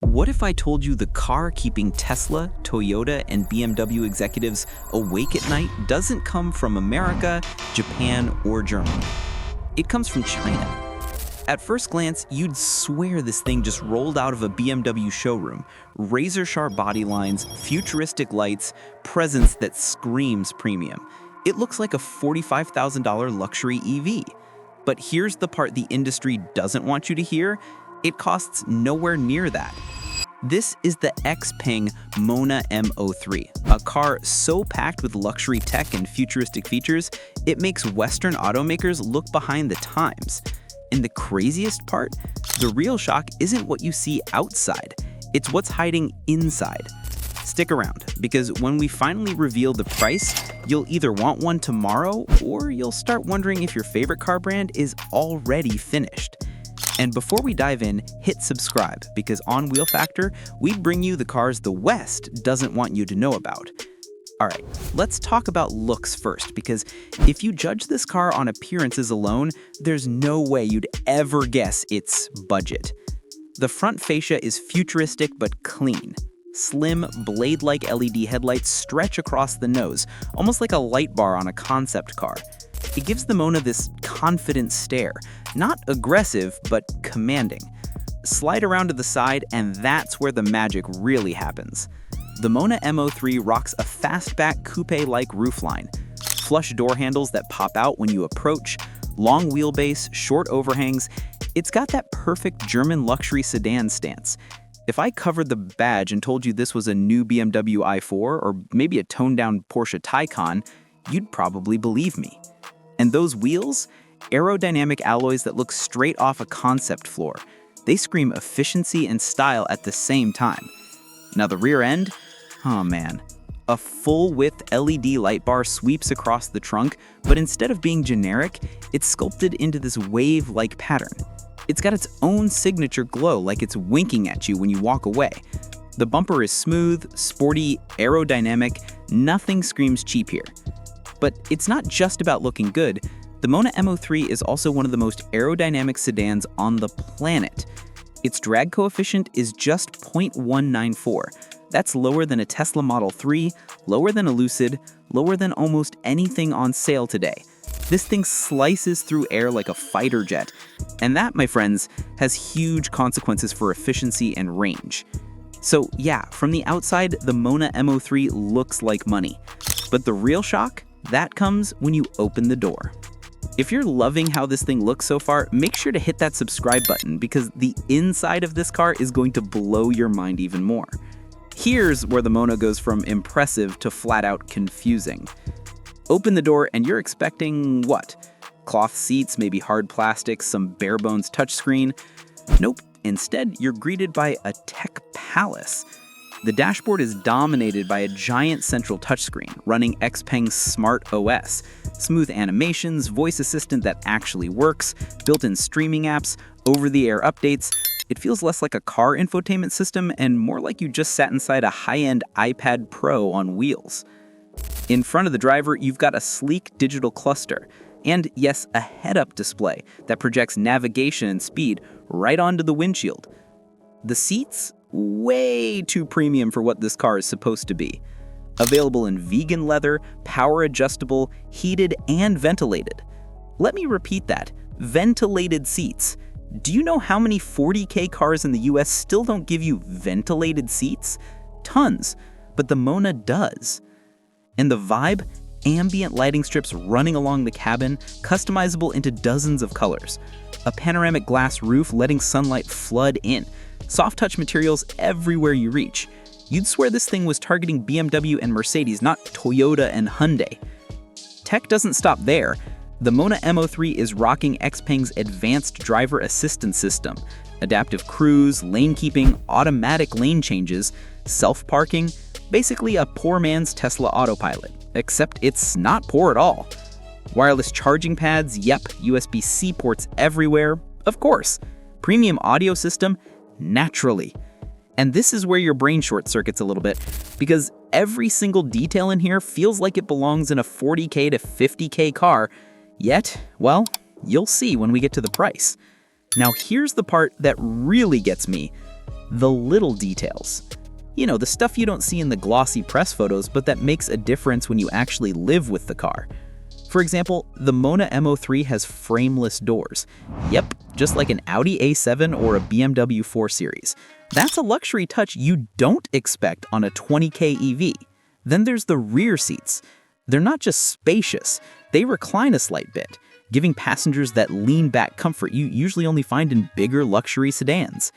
What if I told you the car keeping Tesla, Toyota, and BMW executives awake at night doesn't come from America, Japan, or Germany? It comes from China. At first glance, you'd swear this thing just rolled out of a BMW showroom. Razor-sharp body lines, futuristic lights, presence that screams premium. It looks like a $45,000 luxury EV. But here's the part the industry doesn't want you to hear. It costs nowhere near that. This is the Xpeng Mona M03, a car so packed with luxury tech and futuristic features, it makes Western automakers look behind the times. And the craziest part? The real shock isn't what you see outside, it's what's hiding inside. Stick around, because when we finally reveal the price, you'll either want one tomorrow, or you'll start wondering if your favorite car brand is already finished. And before we dive in, hit subscribe, because on WheelFactor, we bring you the cars the West doesn't want you to know about. Alright, let's talk about looks first, because if you judge this car on appearances alone, there's no way you'd ever guess its budget. The front fascia is futuristic but clean. Slim, blade-like LED headlights stretch across the nose, almost like a light bar on a concept car. It gives the Mona this confident stare, not aggressive, but commanding. Slide around to the side, and that's where the magic really happens. The Mona MO3 rocks a fastback coupe-like roofline, flush door handles that pop out when you approach, long wheelbase, short overhangs. It's got that perfect German luxury sedan stance. If I covered the badge and told you this was a new BMW i4 or maybe a toned-down Porsche Taycan, you'd probably believe me. And those wheels? Aerodynamic alloys that look straight off a concept floor. They scream efficiency and style at the same time. Now the rear end? Oh man. A full-width LED light bar sweeps across the trunk, but instead of being generic, it's sculpted into this wave-like pattern. It's got its own signature glow, like it's winking at you when you walk away. The bumper is smooth, sporty, aerodynamic. Nothing screams cheap here. But it's not just about looking good. The Mona MO3 is also one of the most aerodynamic sedans on the planet. Its drag coefficient is just 0.194. That's lower than a Tesla Model 3, lower than a Lucid, lower than almost anything on sale today. This thing slices through air like a fighter jet. And that, my friends, has huge consequences for efficiency and range. So yeah, from the outside, the Mona MO3 looks like money. But the real shock? That comes when you open the door. If you're loving how this thing looks so far, make sure to hit that subscribe button, because the inside of this car is going to blow your mind even more. Here's where the Mona goes from impressive to flat out confusing. Open the door and you're expecting what? Cloth seats, maybe hard plastic, some bare bones touchscreen? Nope, instead you're greeted by a tech palace. The dashboard is dominated by a giant central touchscreen running Xpeng's Smart OS, smooth animations, voice assistant that actually works, built-in streaming apps, over-the-air updates. It feels less like a car infotainment system and more like you just sat inside a high-end iPad Pro on wheels. In front of the driver, you've got a sleek digital cluster, and yes, a head-up display that projects navigation and speed right onto the windshield. The seats? Way too premium for what this car is supposed to be. Available in vegan leather, power adjustable, heated, and ventilated. Let me repeat that, ventilated seats. Do you know how many 40K cars in the US still don't give you ventilated seats? Tons, but the Mona does. And the vibe? Ambient lighting strips running along the cabin, customizable into dozens of colors. A panoramic glass roof letting sunlight flood in. Soft touch materials everywhere you reach. You'd swear this thing was targeting BMW and Mercedes, not Toyota and Hyundai. Tech doesn't stop there. The Mona MO3 is rocking Xpeng's advanced driver assistance system, adaptive cruise, lane keeping, automatic lane changes, self-parking, basically a poor man's Tesla autopilot, except it's not poor at all. Wireless charging pads, yep, USB-C ports everywhere, of course. Premium audio system, naturally. And this is where your brain short circuits a little bit, because every single detail in here feels like it belongs in a 40K to 50K car, yet, well, you'll see when we get to the price. Now here's the part that really gets me. The little details. You know, the stuff you don't see in the glossy press photos, but that makes a difference when you actually live with the car. For example, the Mona MO3 has frameless doors. Yep, just like an Audi A7 or a BMW 4 Series. That's a luxury touch you don't expect on a 20K EV. Then there's the rear seats. They're not just spacious, they recline a slight bit, giving passengers that lean-back comfort you usually only find in bigger luxury sedans.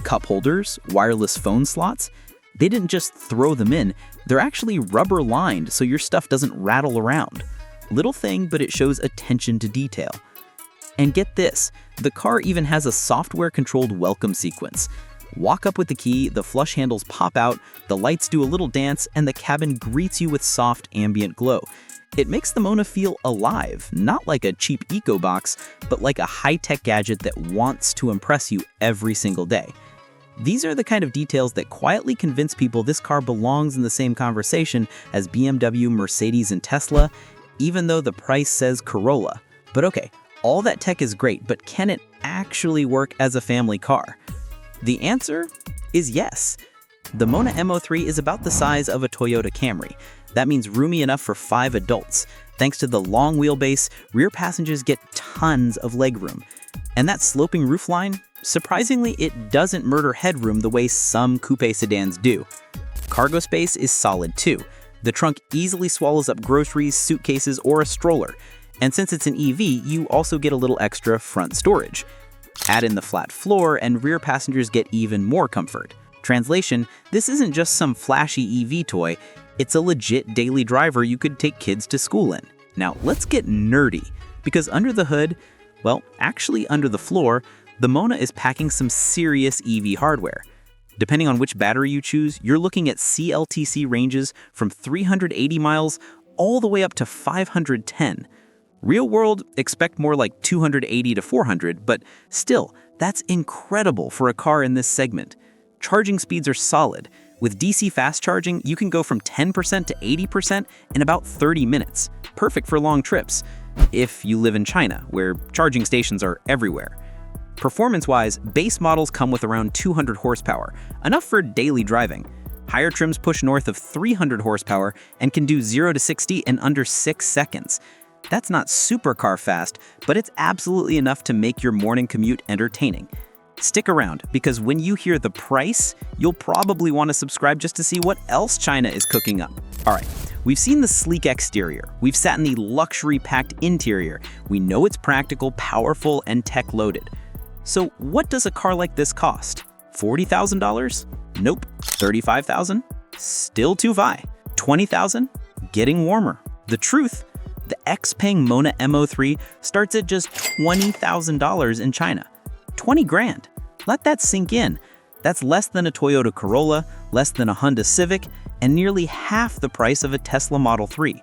Cup holders, wireless phone slots, they didn't just throw them in, they're actually rubber-lined so your stuff doesn't rattle around. Little thing, but it shows attention to detail. And get this, the car even has a software-controlled welcome sequence. Walk up with the key, the flush handles pop out, the lights do a little dance, and the cabin greets you with soft ambient glow. It makes the Mona feel alive, not like a cheap eco box, but like a high-tech gadget that wants to impress you every single day. These are the kind of details that quietly convince people this car belongs in the same conversation as BMW, Mercedes, and Tesla, even though the price says Corolla. But okay, all that tech is great, but can it actually work as a family car? The answer is yes. The Mona MO3 is about the size of a Toyota Camry. That means roomy enough for 5 adults. Thanks to the long wheelbase, rear passengers get tons of legroom. And that sloping roofline, surprisingly, it doesn't murder headroom the way some coupe sedans do. Cargo space is solid too. The trunk easily swallows up groceries, suitcases, or a stroller. And since it's an EV, you also get a little extra front storage. Add in the flat floor, and rear passengers get even more comfort. Translation, this isn't just some flashy EV toy, it's a legit daily driver you could take kids to school in. Now, let's get nerdy, because under the hood, well, actually under the floor, the Mona is packing some serious EV hardware. Depending on which battery you choose, you're looking at CLTC ranges from 380 miles all the way up to 510. Real world, expect more like 280 to 400, but still, that's incredible for a car in this segment. Charging speeds are solid. With DC fast charging, you can go from 10% to 80% in about 30 minutes. Perfect for long trips, if you live in China, where charging stations are everywhere. Performance-wise, base models come with around 200 horsepower, enough for daily driving. Higher trims push north of 300 horsepower and can do 0 to 60 in under 6 seconds. That's not supercar fast, but it's absolutely enough to make your morning commute entertaining. Stick around, because when you hear the price, you'll probably want to subscribe just to see what else China is cooking up. Alright, we've seen the sleek exterior, we've sat in the luxury-packed interior, we know it's practical, powerful, and tech-loaded. So what does a car like this cost? $40,000? Nope. $35,000? Still too high. $20,000? Getting warmer. The truth, the Xpeng Mona MO3 starts at just $20,000 in China. 20 grand. Let that sink in. That's less than a Toyota Corolla, less than a Honda Civic, and nearly half the price of a Tesla Model 3.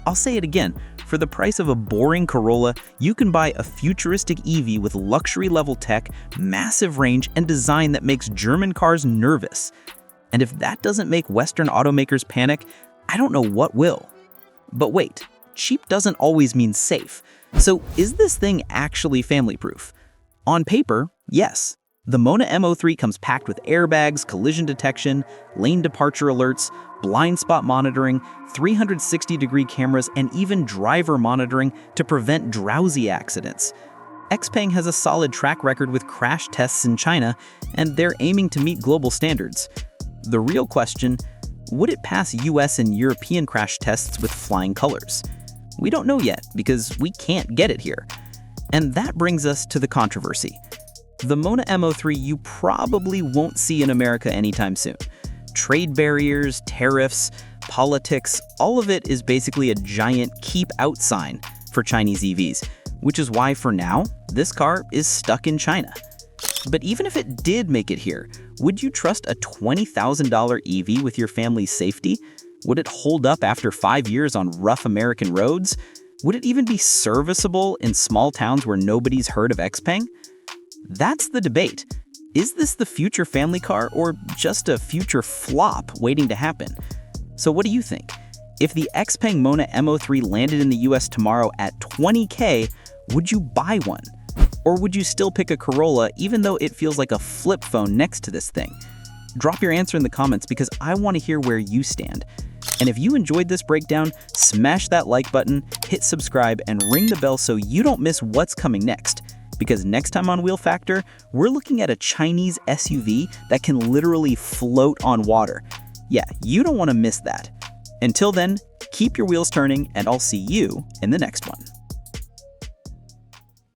I'll say it again, for the price of a boring Corolla, you can buy a futuristic EV with luxury-level tech, massive range, and design that makes German cars nervous. And if that doesn't make Western automakers panic, I don't know what will. But wait, cheap doesn't always mean safe. So is this thing actually family-proof? On paper, yes. The Mona MO3 comes packed with airbags, collision detection, lane departure alerts, blind spot monitoring, 360-degree cameras, and even driver monitoring to prevent drowsy accidents. Xpeng has a solid track record with crash tests in China, and they're aiming to meet global standards. The real question, would it pass US and European crash tests with flying colors? We don't know yet, because we can't get it here. And that brings us to the controversy. The Mona MO3 you probably won't see in America anytime soon. Trade barriers, tariffs, politics, all of it is basically a giant keep out sign for Chinese EVs, which is why for now, this car is stuck in China. But even if it did make it here, would you trust a $20,000 EV with your family's safety? Would it hold up after 5 years on rough American roads? Would it even be serviceable in small towns where nobody's heard of Xpeng? That's the debate. Is this the future family car or just a future flop waiting to happen? So what do you think? If the Xpeng Mona MO3 landed in the US tomorrow at $20K, would you buy one? Or would you still pick a Corolla even though it feels like a flip phone next to this thing? Drop your answer in the comments because I want to hear where you stand. And if you enjoyed this breakdown, smash that like button, hit subscribe, and ring the bell so you don't miss what's coming next. Because next time on WheelFactor, we're looking at a Chinese SUV that can literally float on water. Yeah, you don't want to miss that. Until then, keep your wheels turning, and I'll see you in the next one.